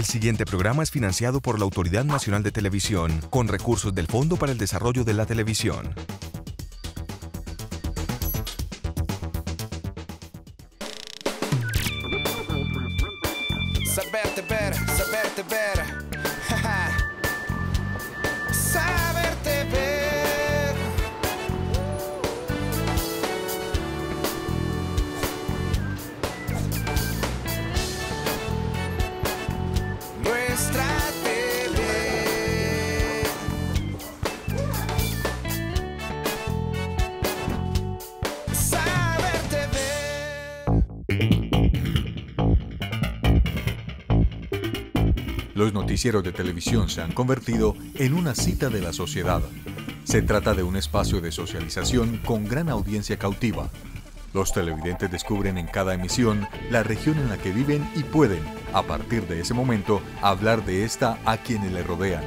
El siguiente programa es financiado por la Autoridad Nacional de Televisión con recursos del Fondo para el Desarrollo de la Televisión. Saberte ver, saberte ver. Saberte ver. Nuestra TV. Saberte ver. Los noticieros de televisión se han convertido en una cita de la sociedad. Se trata de un espacio de socialización con gran audiencia cautiva. Los televidentes descubren en cada emisión la región en la que viven y pueden, a partir de ese momento, hablar de esta a quienes le rodean,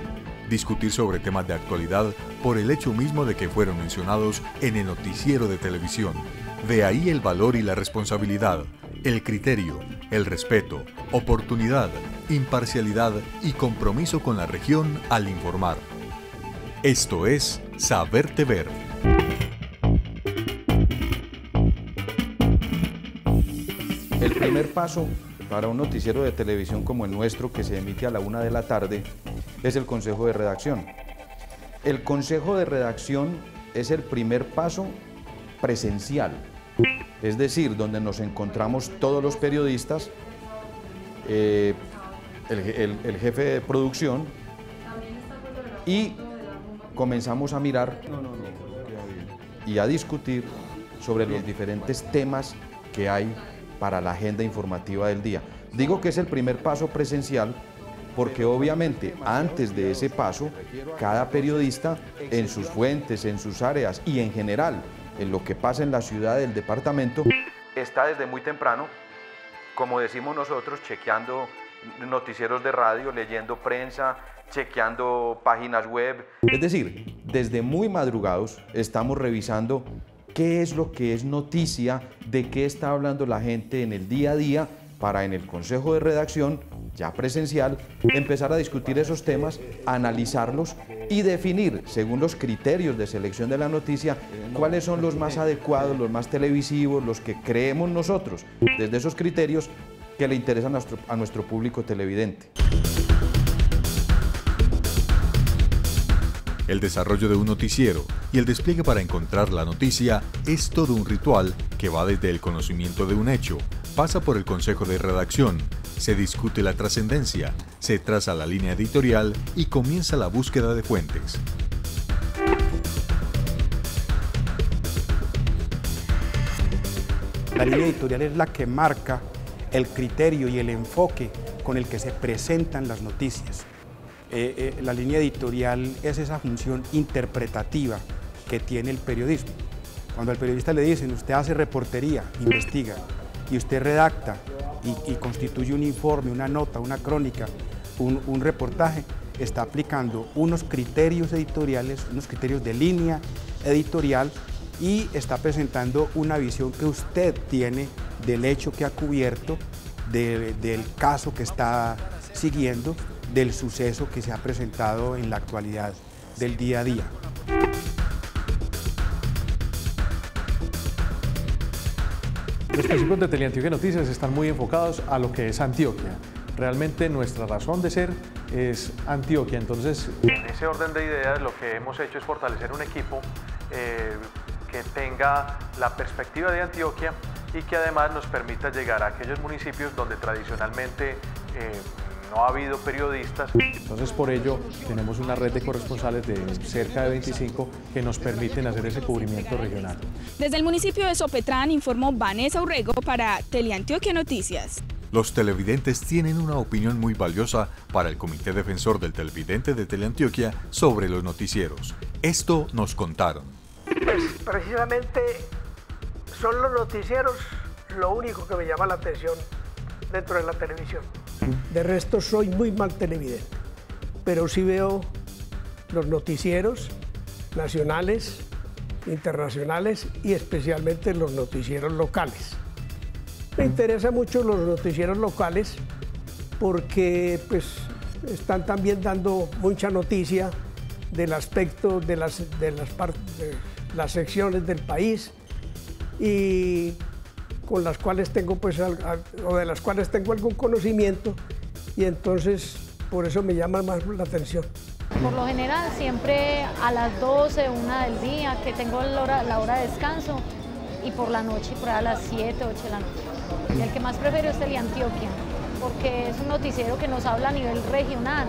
discutir sobre temas de actualidad por el hecho mismo de que fueron mencionados en el noticiero de televisión. De ahí el valor y la responsabilidad, el criterio, el respeto, oportunidad, imparcialidad y compromiso con la región al informar. Esto es Saberte Ver. El primer paso para un noticiero de televisión como el nuestro, que se emite a la 1 de la tarde, es el Consejo de Redacción. El Consejo de Redacción es el primer paso presencial, es decir, donde nos encontramos todos los periodistas, el jefe de producción, y comenzamos a mirar y a discutir sobre los diferentes temas que hay para la agenda informativa del día. Digo que es el primer paso presencial porque obviamente antes de ese paso, cada periodista en sus fuentes, en sus áreas y en general en lo que pasa en la ciudad del departamento, está desde muy temprano, como decimos nosotros, chequeando noticieros de radio, leyendo prensa, chequeando páginas web. Es decir, desde muy madrugados estamos revisando qué es lo que es noticia, de qué está hablando la gente en el día a día, para en el Consejo de Redacción, ya presencial, empezar a discutir esos temas, analizarlos y definir, según los criterios de selección de la noticia, cuáles son los más adecuados, los más televisivos, los que creemos nosotros, desde esos criterios que le interesan a nuestro público televidente. El desarrollo de un noticiero y el despliegue para encontrar la noticia es todo un ritual que va desde el conocimiento de un hecho, pasa por el consejo de redacción, se discute la trascendencia, se traza la línea editorial y comienza la búsqueda de fuentes. La línea editorial es la que marca el criterio y el enfoque con el que se presentan las noticias. La línea editorial es esa función interpretativa que tiene el periodismo. Cuando al periodista le dicen, usted hace reportería, investiga, y usted redacta y constituye un informe, una nota, una crónica, un reportaje, está aplicando unos criterios editoriales, unos criterios de línea editorial y está presentando una visión que usted tiene del hecho que ha cubierto, del caso que está siguiendo, del suceso que se ha presentado en la actualidad del día a día. Los principios de Teleantioquia Noticias están muy enfocados a lo que es Antioquia. Realmente nuestra razón de ser es Antioquia, entonces en ese orden de ideas lo que hemos hecho es fortalecer un equipo que tenga la perspectiva de Antioquia y que además nos permita llegar a aquellos municipios donde tradicionalmente no ha habido periodistas. Entonces por ello tenemos una red de corresponsales de cerca de 25 que nos permiten hacer ese cubrimiento regional. Desde el municipio de Sopetrán informó Vanessa Urrego para Teleantioquia Noticias. Los televidentes tienen una opinión muy valiosa para el Comité Defensor del Televidente de Teleantioquia sobre los noticieros. Esto nos contaron. Pues precisamente son los noticieros lo único que me llama la atención dentro de la televisión. De resto soy muy mal televidente, pero sí veo los noticieros nacionales, internacionales y especialmente los noticieros locales. Me interesan mucho los noticieros locales porque pues están también dando mucha noticia del aspecto de las secciones del país y con las cuales tengo pues o de las cuales tengo algún conocimiento, y entonces por eso me llama más la atención. Por lo general siempre a las 12, 1 del día, que tengo la hora de descanso, y por la noche, por ahí a las 7, 8 de la noche. Y el que más prefiero es Teleantioquia, porque es un noticiero que nos habla a nivel regional,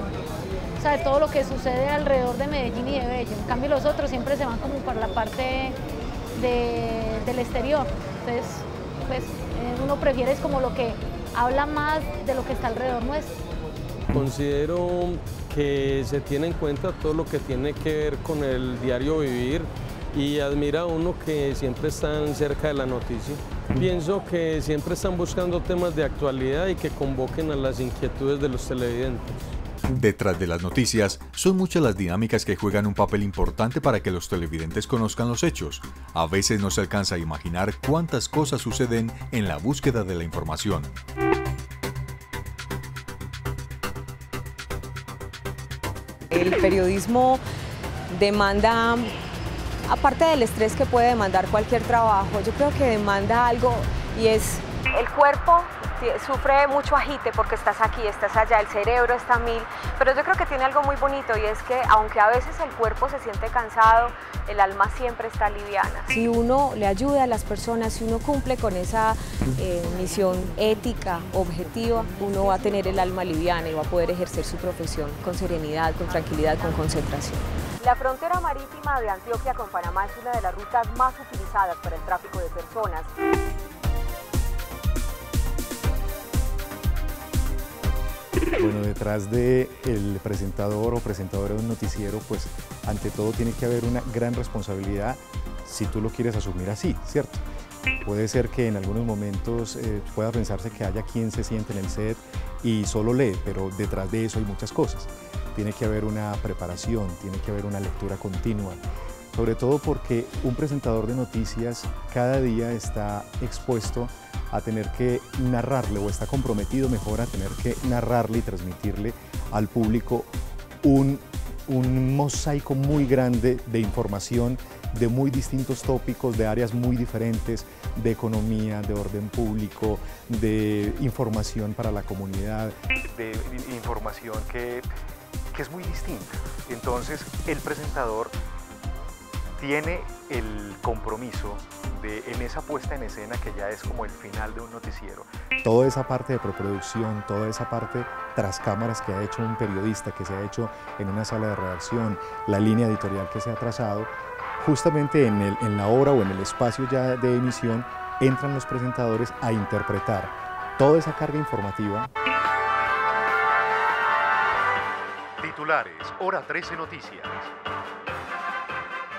o sea, de todo lo que sucede alrededor de Medellín y de Bello. En cambio los otros siempre se van como para la parte del exterior, entonces pues uno prefiere es como lo que habla más de lo que está alrededor nuestro. Considero que se tiene en cuenta todo lo que tiene que ver con el diario vivir y admira a uno que siempre están cerca de la noticia. Pienso que siempre están buscando temas de actualidad y que convoquen a las inquietudes de los televidentes. Detrás de las noticias, son muchas las dinámicas que juegan un papel importante para que los televidentes conozcan los hechos. A veces no se alcanza a imaginar cuántas cosas suceden en la búsqueda de la información. El periodismo demanda, aparte del estrés que puede demandar cualquier trabajo, yo creo que demanda algo, y es el cuerpo sufre mucho agite porque estás aquí, estás allá, el cerebro está a 1000, pero yo creo que tiene algo muy bonito, y es que aunque a veces el cuerpo se siente cansado, el alma siempre está liviana. Si uno le ayuda a las personas, si uno cumple con esa misión ética, objetiva, uno va a tener el alma liviana y va a poder ejercer su profesión con serenidad, con tranquilidad, con concentración. La frontera marítima de Antioquia con Panamá es una de las rutas más utilizadas para el tráfico de personas. Bueno, detrás del presentador o presentadora de un noticiero, pues ante todo tiene que haber una gran responsabilidad si tú lo quieres asumir así, ¿cierto? Puede ser que en algunos momentos pueda pensarse que haya quien se siente en el set y solo lee, pero detrás de eso hay muchas cosas. Tiene que haber una preparación, tiene que haber una lectura continua, sobre todo porque un presentador de noticias cada día está expuesto a tener que narrarle, o está comprometido mejor a tener que narrarle y transmitirle al público un mosaico muy grande de información de muy distintos tópicos, de áreas muy diferentes, de economía, de orden público, de información para la comunidad, de información que es muy distinta. Entonces el presentador tiene el compromiso en esa puesta en escena que ya es como el final de un noticiero. Toda esa parte de preproducción, toda esa parte tras cámaras que ha hecho un periodista, que se ha hecho en una sala de redacción, la línea editorial que se ha trazado, justamente en la hora o en el espacio ya de emisión entran los presentadores a interpretar toda esa carga informativa. Titulares, hora 13 noticias.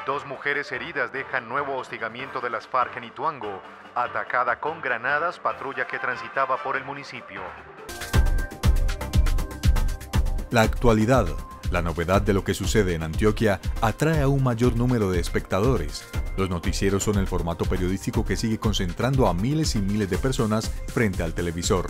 2 mujeres heridas dejan nuevo hostigamiento de las FARC en Ituango. Atacada con granadas patrulla que transitaba por el municipio. La actualidad, la novedad de lo que sucede en Antioquia, atrae a un mayor número de espectadores. Los noticieros son el formato periodístico que sigue concentrando a miles y miles de personas frente al televisor.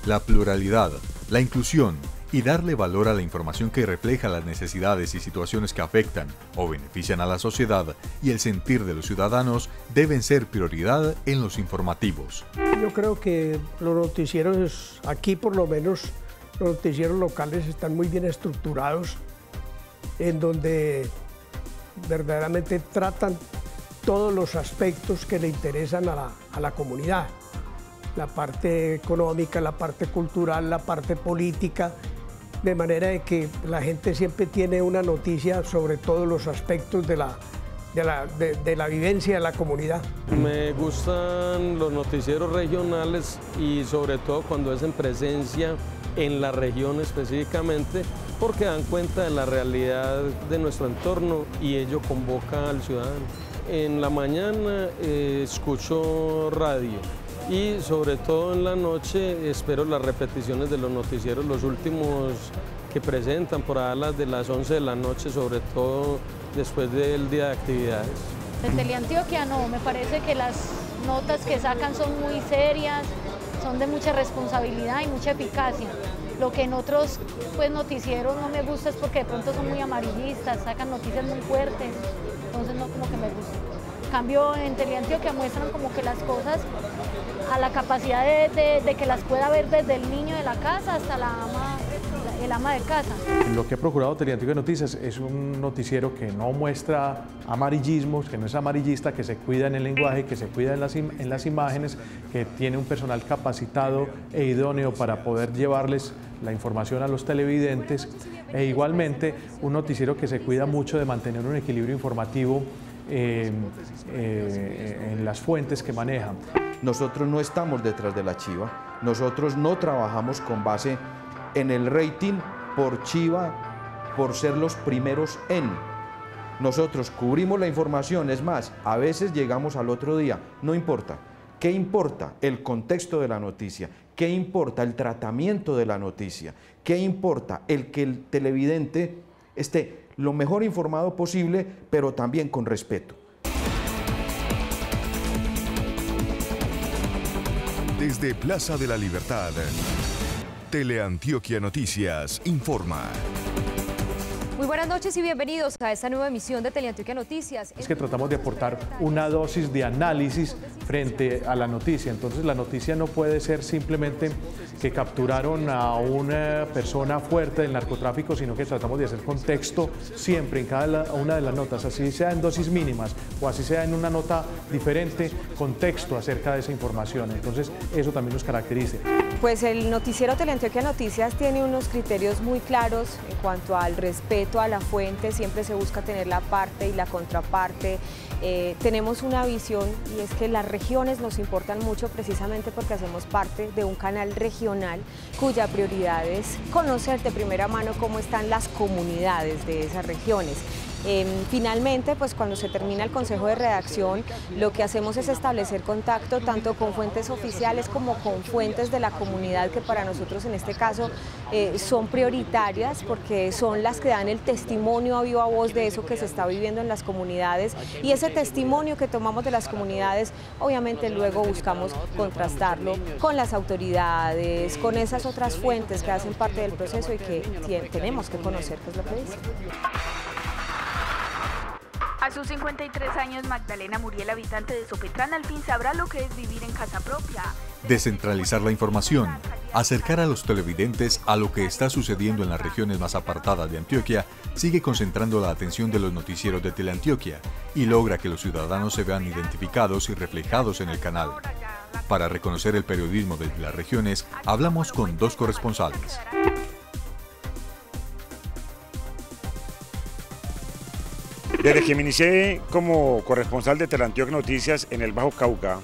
La pluralidad, la inclusión y darle valor a la información que refleja las necesidades y situaciones que afectan o benefician a la sociedad y el sentir de los ciudadanos deben ser prioridad en los informativos. Yo creo que los noticieros, aquí por lo menos, los noticieros locales están muy bien estructurados, en donde verdaderamente tratan todos los aspectos que le interesan a la comunidad. La parte económica, la parte cultural, la parte política, de manera de que la gente siempre tiene una noticia sobre todos los aspectos de la vivencia de la comunidad. Me gustan los noticieros regionales y sobre todo cuando es en presencia en la región específicamente, porque dan cuenta de la realidad de nuestro entorno y ello convoca al ciudadano. En la mañana escucho radio y sobre todo en la noche espero las repeticiones de los noticieros, los últimos que presentan por ahí de las 11 de la noche, sobre todo después del día de actividades. De Teleantioquia no, me parece que las notas que sacan son muy serias, son de mucha responsabilidad y mucha eficacia. Lo que en otros pues, noticieros no me gusta es porque de pronto son muy amarillistas, sacan noticias muy fuertes, entonces no como que me gusta. En cambio, en Teleantioquia muestran como que las cosas a la capacidad de que las pueda ver desde el niño de la casa hasta el ama de casa. Lo que ha procurado Teleantioquia Noticias es un noticiero que no muestra amarillismos, que no es amarillista, que se cuida en el lenguaje, que se cuida en las imágenes, que tiene un personal capacitado e idóneo para poder llevarles la información a los televidentes, e igualmente un noticiero que se cuida mucho de mantener un equilibrio informativo en las fuentes que maneja. Nosotros no estamos detrás de la chiva, nosotros no trabajamos con base en el rating por chiva, por ser los primeros en. Nosotros cubrimos la información, es más, a veces llegamos al otro día, no importa. ¿Qué importa? El contexto de la noticia. ¿Qué importa? El tratamiento de la noticia. ¿Qué importa? El que el televidente esté lo mejor informado posible, pero también con respeto. Desde Plaza de la Libertad, Teleantioquia Noticias informa. Muy buenas noches y bienvenidos a esta nueva emisión de Teleantioquia Noticias. Es que tratamos de aportar una dosis de análisis frente a la noticia. Entonces la noticia no puede ser simplemente que capturaron a una persona fuerte del narcotráfico, sino que tratamos de hacer contexto siempre en cada una de las notas, así sea en dosis mínimas o así sea en una nota diferente, contexto acerca de esa información. Entonces eso también nos caracteriza. Pues el noticiero Teleantioquia Noticias tiene unos criterios muy claros en cuanto al respeto a la fuente, siempre se busca tener la parte y la contraparte. Tenemos una visión y es que las regiones nos importan mucho precisamente porque hacemos parte de un canal regional cuya prioridad es conocer de primera mano cómo están las comunidades de esas regiones. Finalmente, pues cuando se termina el consejo de redacción, lo que hacemos es establecer contacto tanto con fuentes oficiales como con fuentes de la comunidad, que para nosotros en este caso son prioritarias porque son las que dan el testimonio a viva voz de eso que se está viviendo en las comunidades, y ese testimonio que tomamos de las comunidades, obviamente luego buscamos contrastarlo con las autoridades, con esas otras fuentes que hacen parte del proceso y que tenemos que conocer qué es lo que dicen. A sus 53 años, Magdalena Muriel, habitante de Sopetrán, al fin sabrá lo que es vivir en casa propia. Descentralizar la información, acercar a los televidentes a lo que está sucediendo en las regiones más apartadas de Antioquia, sigue concentrando la atención de los noticieros de Teleantioquia y logra que los ciudadanos se vean identificados y reflejados en el canal. Para reconocer el periodismo desde las regiones, hablamos con dos corresponsales. Desde que me inicié como corresponsal de Teleantioquia Noticias en el Bajo Cauca,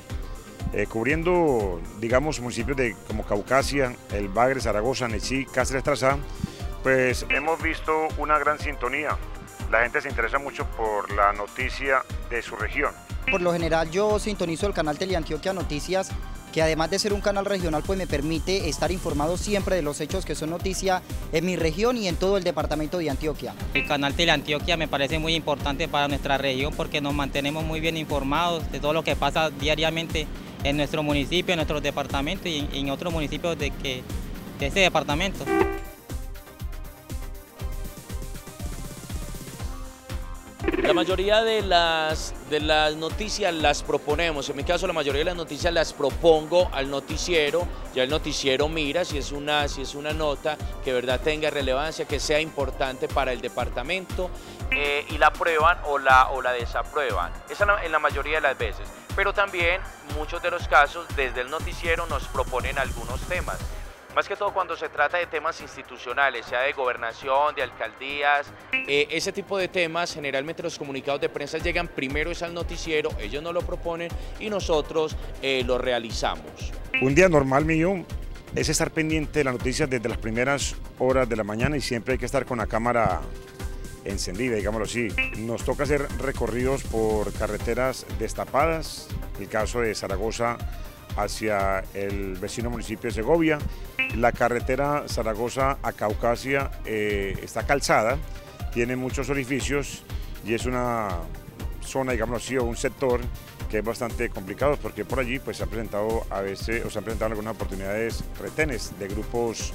cubriendo, digamos, municipios como Caucasia, El Bagre, Zaragoza, Nechí, Cáceres, Trazá, pues hemos visto una gran sintonía. La gente se interesa mucho por la noticia de su región. Por lo general yo sintonizo el canal Teleantioquia Noticias, que además de ser un canal regional, pues me permite estar informado siempre de los hechos que son noticia en mi región y en todo el departamento de Antioquia. El canal Teleantioquia me parece muy importante para nuestra región porque nos mantenemos muy bien informados de todo lo que pasa diariamente en nuestro municipio, en nuestro departamento y en otros municipios de este departamento. La mayoría de las noticias las proponemos, en mi caso la mayoría de las noticias las propongo al noticiero, ya el noticiero mira si es una nota que de verdad tenga relevancia, que sea importante para el departamento y la aprueban o la desaprueban, esa en la mayoría de las veces, pero también muchos de los casos desde el noticiero nos proponen algunos temas. Más que todo cuando se trata de temas institucionales, sea de gobernación, de alcaldías, ese tipo de temas, generalmente los comunicados de prensa llegan primero es al noticiero, ellos nos lo proponen y nosotros lo realizamos. Un día normal mío es estar pendiente de las noticias desde las primeras horas de la mañana y siempre hay que estar con la cámara encendida, digámoslo así. Nos toca hacer recorridos por carreteras destapadas, el caso de Zaragoza hacia el vecino municipio de Segovia. La carretera Zaragoza a Caucasia está calzada, tiene muchos orificios y es una zona, digamos así, o un sector que es bastante complicado porque por allí pues se han presentado a veces, o se han presentado algunas oportunidades retenes de grupos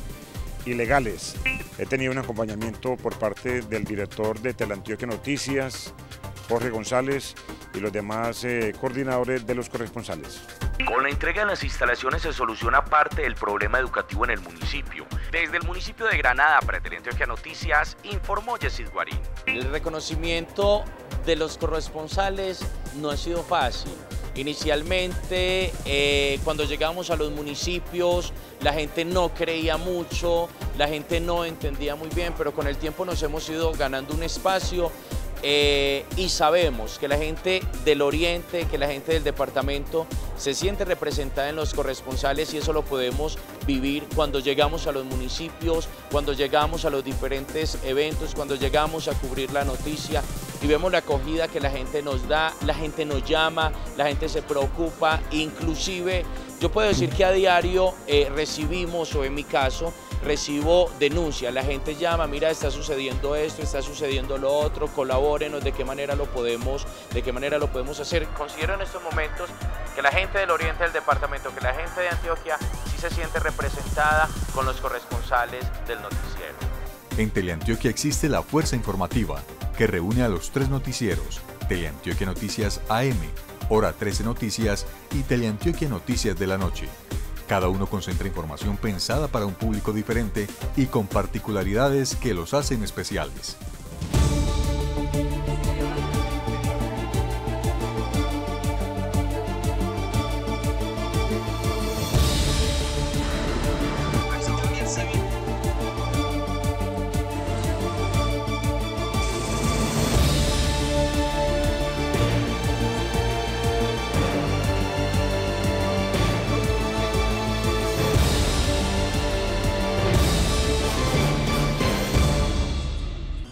ilegales. He tenido un acompañamiento por parte del director de Teleantioquia Noticias, Jorge González, y los demás coordinadores de los corresponsales. Con la entrega de las instalaciones se soluciona parte del problema educativo en el municipio. Desde el municipio de Granada para Teleantioquia Noticias, informó Yesid Guarín. El reconocimiento de los corresponsales no ha sido fácil. Inicialmente, cuando llegamos a los municipios, la gente no creía mucho, la gente no entendía muy bien, pero con el tiempo nos hemos ido ganando un espacio. Y sabemos que la gente del oriente, que la gente del departamento se siente representada en los corresponsales, y eso lo podemos vivir cuando llegamos a los municipios, cuando llegamos a los diferentes eventos, cuando llegamos a cubrir la noticia y vemos la acogida que la gente nos da, la gente nos llama, la gente se preocupa. Inclusive yo puedo decir que a diario recibimos, o en mi caso, recibo denuncias, la gente llama, mira, está sucediendo esto, está sucediendo lo otro, colabórenos, de qué manera lo podemos hacer. Considero en estos momentos que la gente del oriente del departamento, que la gente de Antioquia sí se siente representada con los corresponsales del noticiero. En Teleantioquia existe la fuerza informativa, que reúne a los 3 noticieros: Teleantioquia Noticias AM, Hora 13 Noticias y Teleantioquia Noticias de la Noche. Cada uno concentra información pensada para un público diferente y con particularidades que los hacen especiales.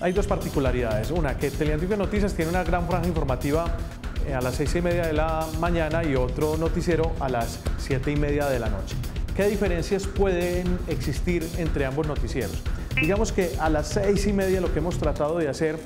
Hay dos particularidades. Una, que Teleantioquia Noticias tiene una gran franja informativa a las 6:30 de la mañana y otro noticiero a las 7:30 de la noche. ¿Qué diferencias pueden existir entre ambos noticieros? Digamos que a las 6:30 lo que hemos tratado de hacer,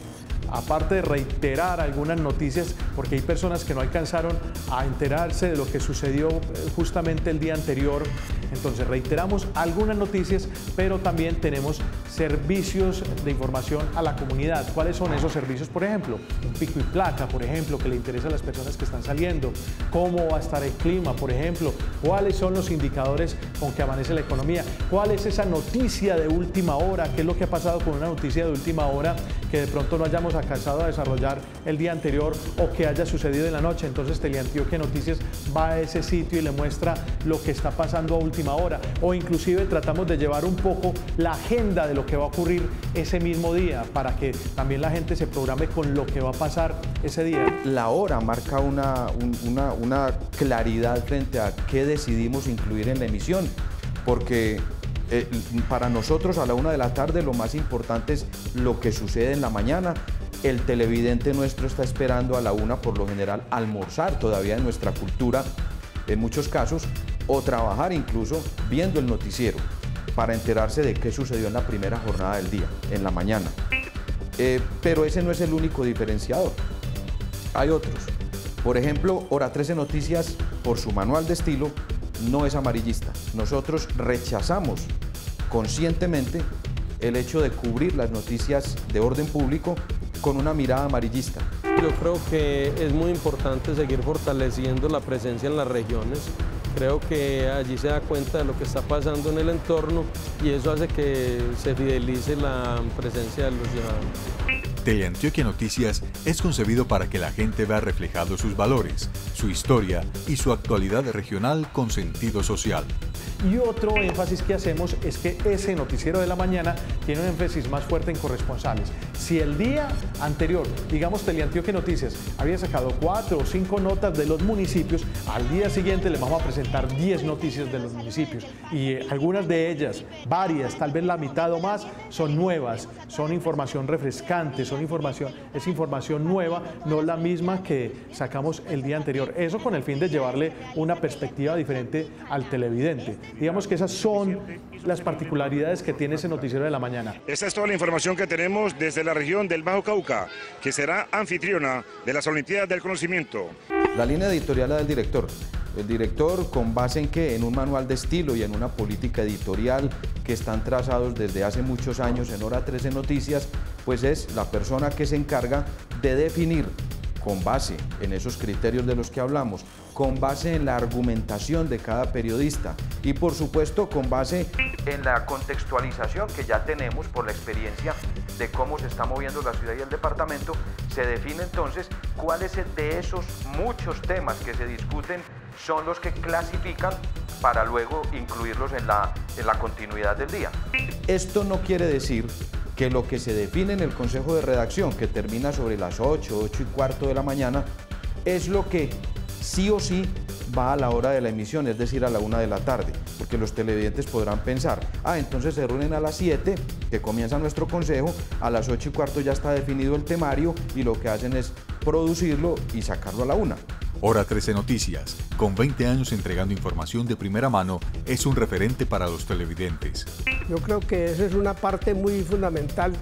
aparte de reiterar algunas noticias, porque hay personas que no alcanzaron a enterarse de lo que sucedió justamente el día anterior, entonces reiteramos algunas noticias, pero también tenemos servicios de información a la comunidad. ¿Cuáles son esos servicios? Por ejemplo, un pico y placa, por ejemplo, que le interesa a las personas que están saliendo. ¿Cómo va a estar el clima, por ejemplo? ¿Cuáles son los indicadores con que amanece la economía? ¿Cuál es esa noticia de última hora? ¿Qué es lo que ha pasado con una noticia de última hora que de pronto no hayamos alcanzado a desarrollar el día anterior o que haya sucedido en la noche? Entonces Teleantioquia Noticias va a ese sitio y le muestra lo que está pasando a última hora, o inclusive tratamos de llevar un poco la agenda de lo que va a ocurrir ese mismo día para que también la gente se programe con lo que va a pasar ese día. La hora marca una claridad frente a qué decidimos incluir en la emisión, porque para nosotros a la 1 de la tarde lo más importante es lo que sucede en la mañana. El televidente nuestro está esperando a la 1 por lo general almorzar, todavía en nuestra cultura en muchos casos, o trabajar incluso viendo el noticiero para enterarse de qué sucedió en la primera jornada del día, en la mañana. Pero ese no es el único diferenciador. Hay otros. Por ejemplo, Hora 13 Noticias, por su manual de estilo, no es amarillista. Nosotros rechazamos conscientemente el hecho de cubrir las noticias de orden público con una mirada amarillista. Yo creo que es muy importante seguir fortaleciendo la presencia en las regiones. Creo que allí se da cuenta de lo que está pasando en el entorno y eso hace que se fidelice la presencia de los ciudadanos. Teleantioquia Noticias es concebido para que la gente vea reflejados sus valores, su historia y su actualidad regional con sentido social. Y otro énfasis que hacemos es que ese noticiero de la mañana tiene un énfasis más fuerte en corresponsales. Si el día anterior, digamos Teleantioquia Noticias, había sacado 4 o 5 notas de los municipios, al día siguiente les vamos a presentar 10 noticias de los municipios. Y algunas de ellas, varias, tal vez la mitad o más, son nuevas, son información refrescante, es información nueva, no la misma que sacamos el día anterior. Eso con el fin de llevarle una perspectiva diferente al televidente. Digamos que esas son las particularidades que tiene ese noticiero de la mañana. Esta es toda la información que tenemos desde la región del Bajo Cauca, que será anfitriona de las Olimpiadas del Conocimiento. La línea editorial la del director, El director, ¿con base en qué? En un manual de estilo y en una política editorial que están trazados desde hace muchos años en Hora 13 Noticias, pues es la persona que se encarga de definir, con base en esos criterios de los que hablamos, con base en la argumentación de cada periodista y por supuesto con base en la contextualización que ya tenemos por la experiencia de cómo se está moviendo la ciudad y el departamento, se define entonces cuáles de esos muchos temas que se discuten son los que clasifican para luego incluirlos en la continuidad del día. Esto no quiere decir que lo que se define en el Consejo de Redacción, que termina sobre las 8:15 de la mañana, es lo que sí o sí va a la hora de la emisión, es decir, a la 1 de la tarde, porque los televidentes podrán pensar, entonces se reúnen a las 7, que comienza nuestro consejo, a las 8:15 ya está definido el temario y lo que hacen es producirlo y sacarlo a la 1. Hora 13 Noticias, con 20 años entregando información de primera mano, es un referente para los televidentes. Yo creo que esa es una parte muy fundamental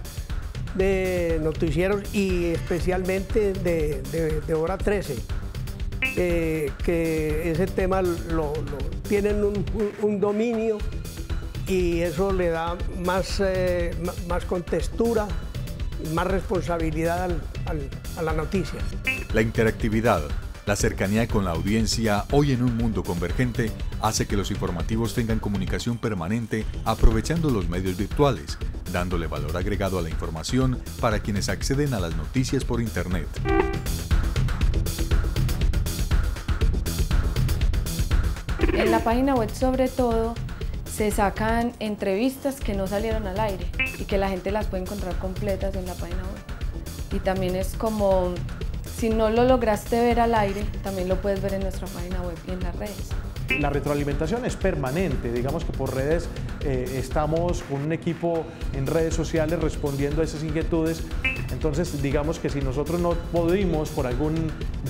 de noticieros y especialmente de Hora 13, que ese tema tienen un dominio y eso le da más contextura, más responsabilidad a la noticia. La interactividad, la cercanía con la audiencia, hoy en un mundo convergente, hace que los informativos tengan comunicación permanente aprovechando los medios virtuales, dándole valor agregado a la información para quienes acceden a las noticias por Internet. En la página web, sobre todo, se sacan entrevistas que no salieron al aire y que la gente las puede encontrar completas en la página web. Y también es como, si no lo lograste ver al aire, también lo puedes ver en nuestra página web y en las redes. La retroalimentación es permanente, digamos que por redes estamos con un equipo en redes sociales respondiendo a esas inquietudes, entonces digamos que si nosotros no pudimos por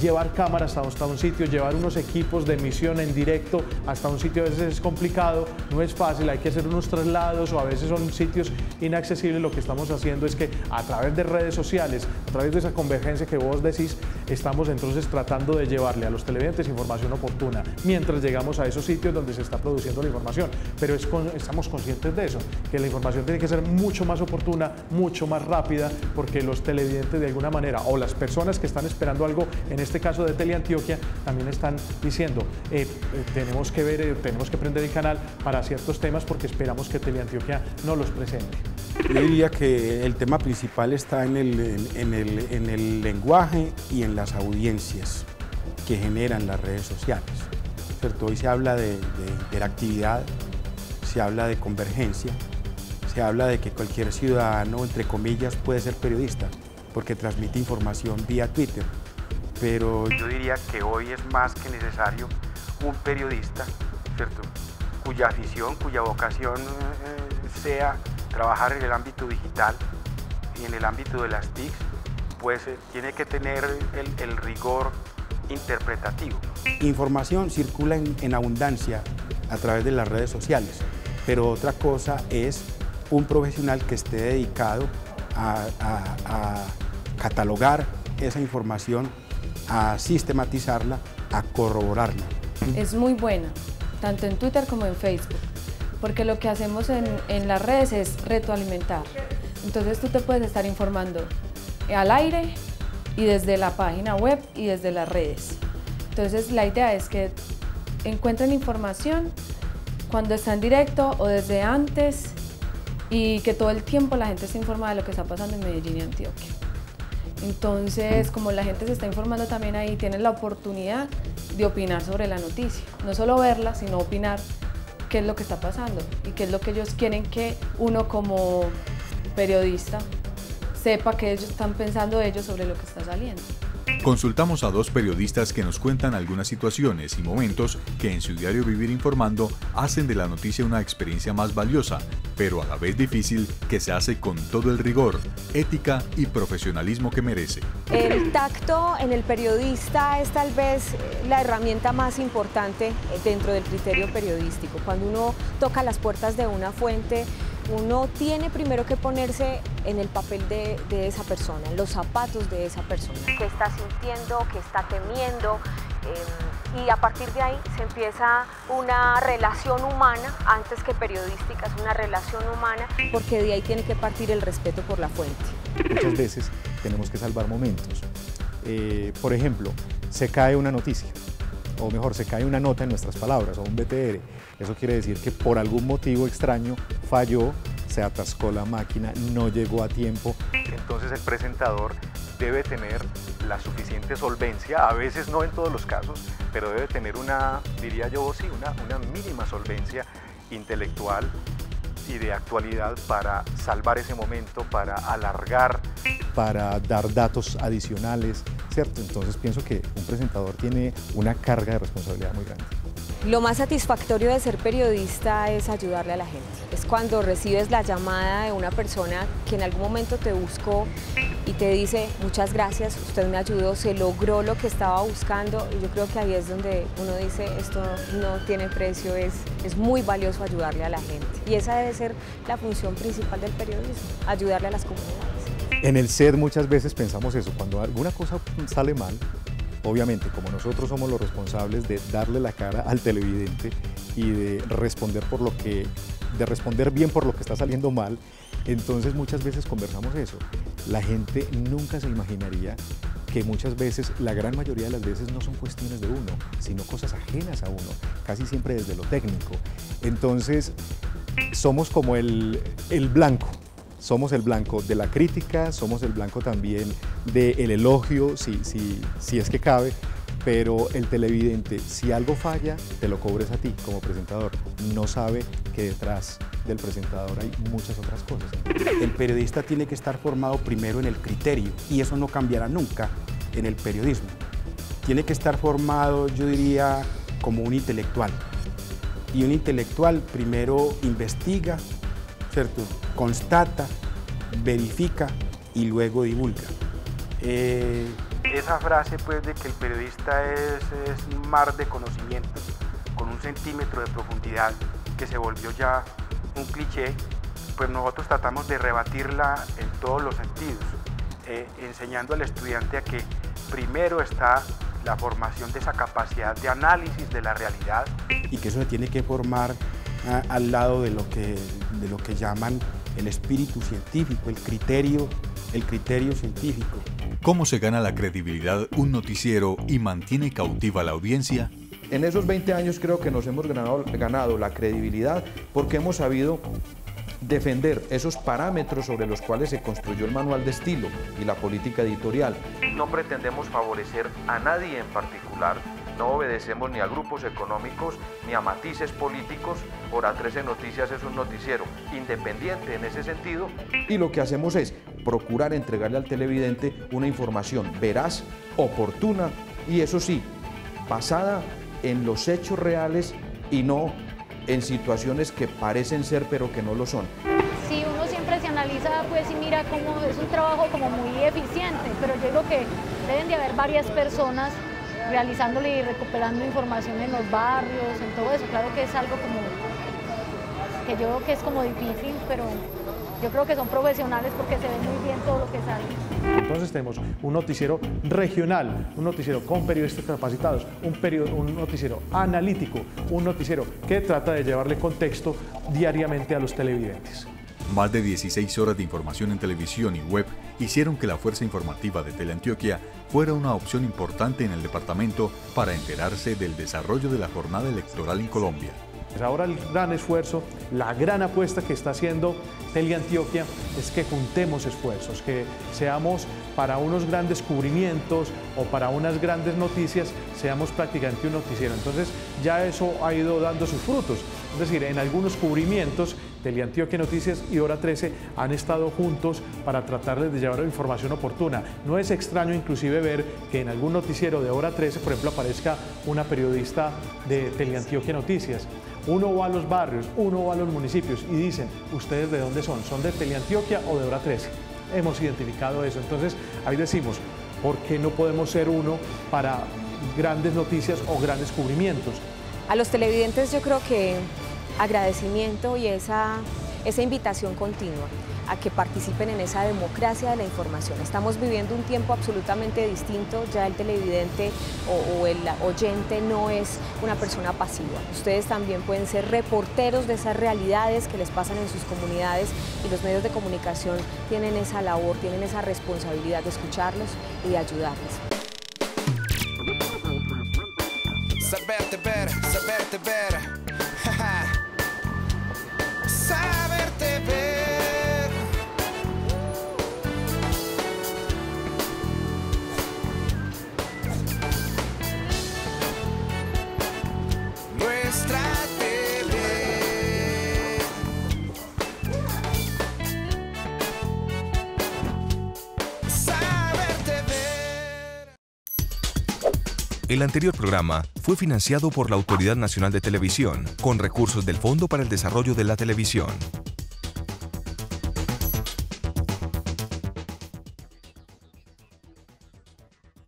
llevar cámaras hasta un sitio, llevar unos equipos de emisión en directo hasta un sitio, a veces es complicado, no es fácil, hay que hacer unos traslados o a veces son sitios inaccesibles, lo que estamos haciendo es que a través de redes sociales, a través de esa convergencia que vos decís, estamos entonces tratando de llevarle a los televidentes información oportuna, mientras llegamos a esos sitios donde se está produciendo la información, pero estamos conscientes de eso, que la información tiene que ser mucho más oportuna, mucho más rápida, porque los televidentes de alguna manera, o las personas que están esperando algo, en este caso de Teleantioquia, también están diciendo, tenemos que prender el canal para ciertos temas porque esperamos que Teleantioquia no los presente. Yo diría que el tema principal está en el lenguaje y en las audiencias que generan las redes sociales. ¿Cierto? Hoy se habla de interactividad, se habla de convergencia, se habla de que cualquier ciudadano, entre comillas, puede ser periodista porque transmite información vía Twitter. Pero yo diría que hoy es más que necesario un periodista, ¿cierto?, cuya afición, cuya vocación sea trabajar en el ámbito digital y en el ámbito de las TICs, pues tiene que tener el rigor interpretativo. Información circula en abundancia a través de las redes sociales, pero otra cosa es un profesional que esté dedicado a catalogar esa información, a sistematizarla, a corroborarla. Es muy buena, tanto en Twitter como en Facebook, porque lo que hacemos en las redes es retroalimentar. Entonces tú te puedes estar informando al aire y desde la página web y desde las redes. Entonces la idea es que encuentren información cuando está en directo o desde antes y que todo el tiempo la gente esté informada de lo que está pasando en Medellín y Antioquia. Entonces, como la gente se está informando también ahí, tienen la oportunidad de opinar sobre la noticia. No solo verla, sino opinar qué es lo que está pasando y qué es lo que ellos quieren que uno como periodista sepa qué ellos están pensando ellos sobre lo que está saliendo. Consultamos a dos periodistas que nos cuentan algunas situaciones y momentos que en su diario vivir informando hacen de la noticia una experiencia más valiosa, pero a la vez difícil, que se hace con todo el rigor, ética y profesionalismo que merece. El tacto en el periodista es tal vez la herramienta más importante dentro del criterio periodístico. Cuando uno toca las puertas de una fuente, uno tiene primero que ponerse en el papel de esa persona, en los zapatos de esa persona. ¿Qué está sintiendo? ¿Qué está temiendo? y a partir de ahí se empieza una relación humana, antes que periodística, es una relación humana, porque de ahí tiene que partir el respeto por la fuente. Muchas veces tenemos que salvar momentos. Por ejemplo, se cae una noticia, o mejor, se cae una nota en nuestras palabras, o un BTR. Eso quiere decir que por algún motivo extraño falló, se atascó la máquina, no llegó a tiempo. Entonces el presentador debe tener la suficiente solvencia, a veces no en todos los casos, pero debe tener una, diría yo, sí, una mínima solvencia intelectual y de actualidad para salvar ese momento, para alargar, para dar datos adicionales, ¿cierto? Entonces pienso que un presentador tiene una carga de responsabilidad muy grande. Lo más satisfactorio de ser periodista es ayudarle a la gente. Es cuando recibes la llamada de una persona que en algún momento te buscó y te dice: muchas gracias, usted me ayudó, se logró lo que estaba buscando. Y yo creo que ahí es donde uno dice: esto no tiene precio, es muy valioso ayudarle a la gente. Y esa debe ser la función principal del periodismo, ayudarle a las comunidades. En el set muchas veces pensamos eso, cuando alguna cosa sale mal, obviamente, como nosotros somos los responsables de darle la cara al televidente y de responder bien por lo que está saliendo mal, entonces muchas veces conversamos eso. La gente nunca se imaginaría que muchas veces, la gran mayoría de las veces, no son cuestiones de uno, sino cosas ajenas a uno, casi siempre desde lo técnico. Entonces, somos como el blanco. Somos el blanco de la crítica, somos el blanco también del elogio, si es que cabe, pero el televidente, si algo falla, te lo cobres a ti como presentador. No sabe que detrás del presentador hay muchas otras cosas. El periodista tiene que estar formado primero en el criterio, y eso no cambiará nunca en el periodismo. Tiene que estar formado, yo diría, como un intelectual. Y un intelectual primero investiga, ¿cierto?, constata, verifica y luego divulga. Esa frase, pues, de que el periodista es un mar de conocimientos con 1 centímetro de profundidad, que se volvió ya un cliché, pues nosotros tratamos de rebatirla en todos los sentidos, enseñando al estudiante a que primero está la formación de esa capacidad de análisis de la realidad, y que eso se tiene que formar al lado de lo que llaman el espíritu científico, el criterio científico. ¿Cómo se gana la credibilidad un noticiero y mantiene cautiva a la audiencia? En esos 20 años creo que nos hemos ganado la credibilidad porque hemos sabido defender esos parámetros sobre los cuales se construyó el manual de estilo y la política editorial. No pretendemos favorecer a nadie en particular, no obedecemos ni a grupos económicos ni a matices políticos. Hora 13 Noticias es un noticiero independiente en ese sentido. Y lo que hacemos es procurar entregarle al televidente una información veraz, oportuna y, eso sí, basada en los hechos reales y no en situaciones que parecen ser pero que no lo son. Sí, uno siempre se analiza, pues, y mira cómo es un trabajo como muy eficiente, pero yo digo que deben de haber varias personas realizándole y recuperando información en los barrios, en todo eso. Claro que es algo como que yo creo que es como difícil, pero yo creo que son profesionales porque se ve muy bien todo lo que sale. Entonces tenemos un noticiero regional, un noticiero con periodistas capacitados, un noticiero analítico, un noticiero que trata de llevarle contexto diariamente a los televidentes. Más de 16 horas de información en televisión y web hicieron que la fuerza informativa de Teleantioquia fuera una opción importante en el departamento para enterarse del desarrollo de la jornada electoral en Colombia. Ahora el gran esfuerzo, la gran apuesta que está haciendo Teleantioquia es que juntemos esfuerzos, que seamos para unos grandes cubrimientos o para unas grandes noticias, seamos prácticamente un noticiero. Entonces ya eso ha ido dando sus frutos. Es decir, en algunos cubrimientos, Teleantioquia Noticias y Hora 13 han estado juntos para tratar de llevar información oportuna. No es extraño inclusive ver que en algún noticiero de Hora 13, por ejemplo, aparezca una periodista de Teleantioquia Noticias. Uno va a los barrios, uno va a los municipios y dicen: ¿ustedes de dónde son? ¿Son de Teleantioquia o de Hora 13? Hemos identificado eso. Entonces ahí decimos, ¿por qué no podemos ser uno para grandes noticias o grandes cubrimientos? A los televidentes yo creo que agradecimiento y esa esa invitación continua a que participen en esa democracia de la información. Estamos viviendo un tiempo absolutamente distinto, ya el televidente o el oyente no es una persona pasiva. Ustedes también pueden ser reporteros de esas realidades que les pasan en sus comunidades y los medios de comunicación tienen esa labor, tienen esa responsabilidad de escucharlos y de ayudarles. Saberte ver, saberte ver. Saberte ver. Nuestra TV. Saberte ver. El anterior programa fue financiado por la Autoridad Nacional de Televisión con recursos del Fondo para el Desarrollo de la Televisión.